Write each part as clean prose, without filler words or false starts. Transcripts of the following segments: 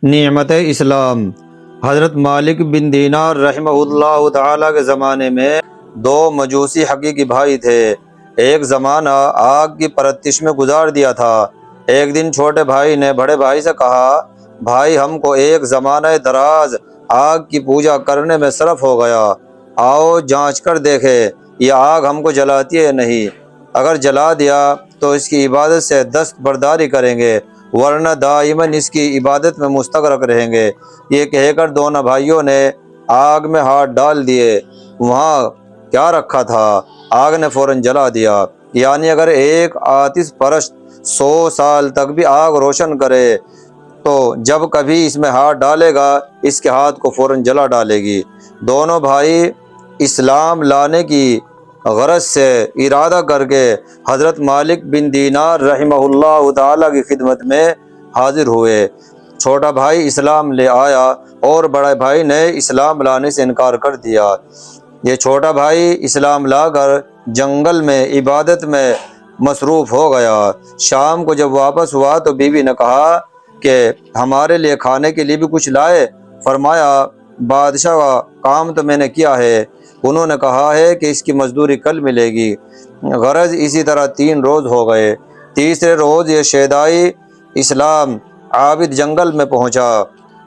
نعمت اسلام۔ حضرت مالک بن دینار رحمہ اللہ تعالیٰ کے زمانے میں دو مجوسی حقیقی بھائی تھے۔ ایک زمانہ آگ کی پرتش میں گزار دیا تھا۔ ایک دن چھوٹے بھائی نے بڑے بھائی سے کہا، بھائی ہم کو ایک زمانہ دراز آگ کی پوجا کرنے میں صرف ہو گیا، آؤ جانچ کر دیکھے یہ آگ ہم کو جلاتی ہے نہیں، اگر جلا دیا تو اس کی عبادت سے دستبرداری کریں گے، ورنہ دائماً اس کی عبادت میں مستغرق رہیں گے۔ یہ کہہ کر دونوں بھائیوں نے آگ میں ہاتھ ڈال دیے، وہاں کیا رکھا تھا آگ نے فوراً جلا دیا۔ یعنی اگر ایک آتش پرست 100 سال تک بھی آگ روشن کرے تو جب کبھی اس میں ہاتھ ڈالے گا اس کے ہاتھ کو فوراً جلا ڈالے گی۔ دونوں بھائی اسلام لانے کی غرض سے ارادہ کر کے حضرت مالک بن دینار رحمہ اللہ تعالیٰ کی خدمت میں حاضر ہوئے۔ چھوٹا بھائی اسلام لے آیا اور بڑے بھائی نے اسلام لانے سے انکار کر دیا۔ یہ چھوٹا بھائی اسلام لا کر جنگل میں عبادت میں مصروف ہو گیا۔ شام کو جب واپس ہوا تو بیوی نے کہا کہ ہمارے لیے کھانے کے لیے بھی کچھ لائے؟ فرمایا، بادشاہ کا کام تو میں نے کیا ہے، انہوں نے کہا ہے کہ اس کی مزدوری کل ملے گی۔ غرض اسی طرح 3 روز ہو گئے۔ تیسرے روز یہ شیدائی اسلام عابد جنگل میں پہنچا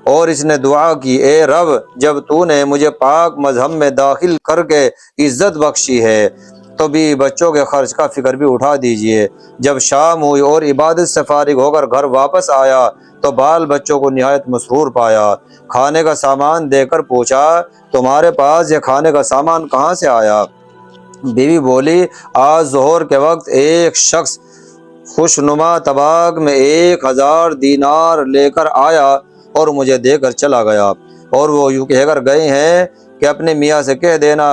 اور اس نے دعا کی، اے رب، جب تو نے مجھے پاک مذہب میں داخل کر کے عزت بخشی ہے تو بھی بچوں کے خرچ کا فکر بھی اٹھا دیجئے۔ جب شام ہوئی اور عبادت سے فارغ ہو کر گھر واپس آیا تو بال بچوں کو نہایت مسرور پایا۔ کھانے کا سامان دے کر پوچھا، تمہارے پاس یہ کھانے کا سامان کہاں سے آیا؟ بیوی بولی، آج ظہر کے وقت ایک شخص خوشنما طباق میں 1000 دینار لے کر آیا اور مجھے دے کر چلا گیا، اور وہ یوں کہہ کر گئے ہیں کہ اپنے میاں سے کہہ دینا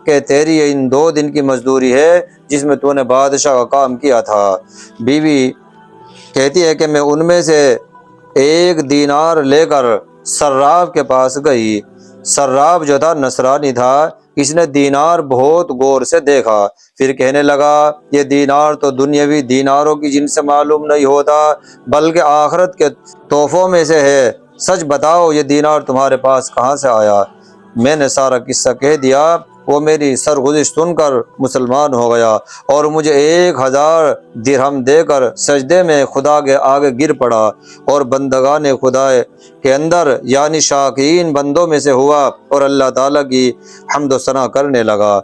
کہ تیری یہ ان 2 دن کی مزدوری ہے جس میں تو نے بادشاہ کا کام کیا تھا۔ بیوی کہتی ہے کہ میں ان میں سے 1 دینار لے کر صراف کے پاس گئی۔ صراف جو تھا نصرانی تھا، اس نے دینار بہت غور سے دیکھا، پھر کہنے لگا، یہ دینار تو دنیاوی دیناروں کی جن سے معلوم نہیں ہوتا بلکہ آخرت کے تحفوں میں سے ہے، سچ بتاؤ یہ دینار تمہارے پاس کہاں سے آیا؟ میں نے سارا قصہ کہہ دیا۔ وہ میری سرگزشت سن کر مسلمان ہو گیا اور مجھے 1000 درہم دے کر سجدے میں خدا کے آگے گر پڑا اور بندگان خدا کے اندر یعنی شاکرین بندوں میں سے ہوا اور اللہ تعالیٰ کی حمد و ثنا کرنے لگا۔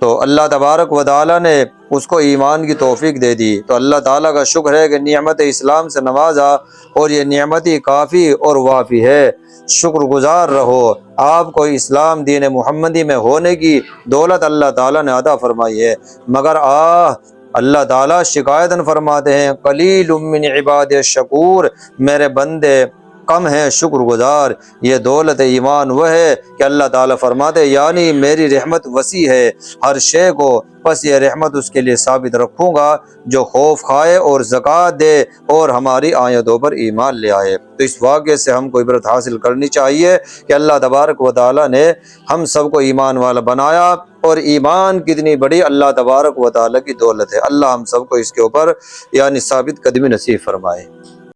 تو اللہ تبارک و تعالیٰ نے اس کو ایمان کی توفیق دے دی۔ تو اللہ تعالیٰ کا شکر ہے کہ نعمت اسلام سے نوازا اور یہ نعمت ہی کافی اور وافی ہے۔ شکر گزار رہو۔ آپ کو اسلام دین محمدی میں ہونے کی دولت اللہ تعالیٰ نے عطا فرمائی ہے، مگر اللہ تعالیٰ شکایتاً فرماتے ہیں، قلیل من عباد الشکور، میرے بندے کم ہیں شکر گزار۔ یہ دولت ایمان وہ ہے کہ اللہ تعالیٰ فرماتے یعنی میری رحمت وسیع ہے ہر شے کو، پس یہ رحمت اس کے لیے ثابت رکھوں گا جو خوف کھائے اور زکوٰۃ دے اور ہماری آیتوں پر ایمان لے آئے۔ تو اس واقعے سے ہم کو عبرت حاصل کرنی چاہیے کہ اللہ تبارک و تعالیٰ نے ہم سب کو ایمان والا بنایا، اور ایمان کتنی بڑی اللہ تبارک و تعالیٰ کی دولت ہے۔ اللہ ہم سب کو اس کے اوپر یعنی ثابت قدمی نصیب فرمائے۔